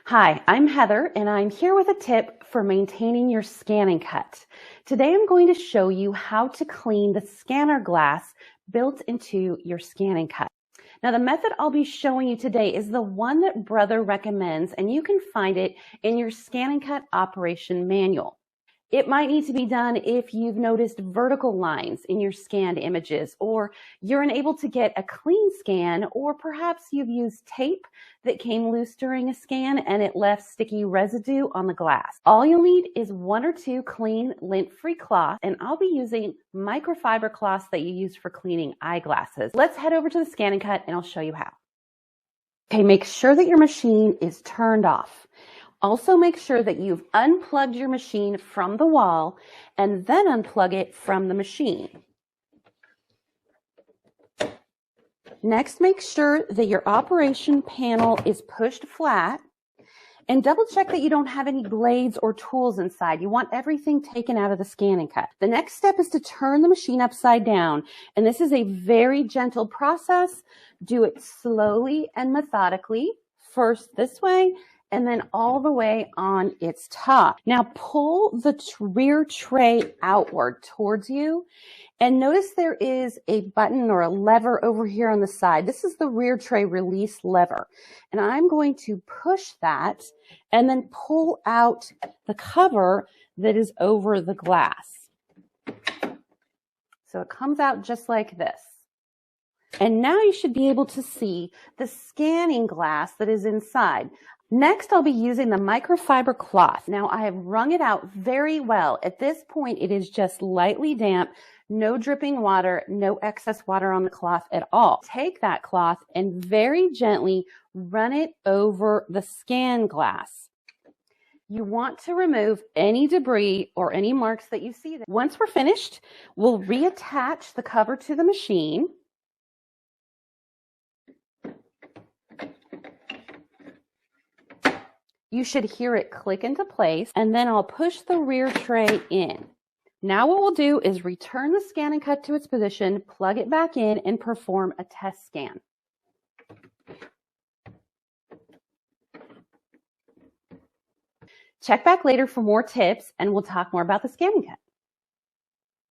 Hi, I'm Heather, and I'm here with a tip for maintaining your ScanNCut. Today I'm going to show you how to clean the scanner glass built into your ScanNCut. Now the method I'll be showing you today is the one that Brother recommends, and you can find it in your ScanNCut operation manual. It might need to be done if you've noticed vertical lines in your scanned images, or you're unable to get a clean scan, or perhaps you've used tape that came loose during a scan and it left sticky residue on the glass. All you'll need is 1 or 2 clean lint-free cloths, and I'll be using microfiber cloths that you use for cleaning eyeglasses. Let's head over to the ScanNCut and I'll show you how. Okay, make sure that your machine is turned off. Also make sure that you've unplugged your machine from the wall and then unplug it from the machine. Next, make sure that your operation panel is pushed flat and double check that you don't have any blades or tools inside. You want everything taken out of the ScanNCut. The next step is to turn the machine upside down, and this is a very gentle process. Do it slowly and methodically, first this way and then all the way on its top. Now pull the rear tray outward towards you, and notice there is a button or a lever over here on the side. This is the rear tray release lever, and I'm going to push that and then pull out the cover that is over the glass. So it comes out just like this. And now you should be able to see the scanning glass that is inside. Next, I'll be using the microfiber cloth. Now, I have wrung it out very well. At this point, it is just lightly damp, no dripping water, no excess water on the cloth at all. Take that cloth and very gently run it over the scan glass. You want to remove any debris or any marks that you see there. Once we're finished, we'll reattach the cover to the machine. You should hear it click into place, and then I'll push the rear tray in. Now what we'll do is return the ScanNCut to its position, plug it back in, and perform a test scan. Check back later for more tips, and we'll talk more about the ScanNCut.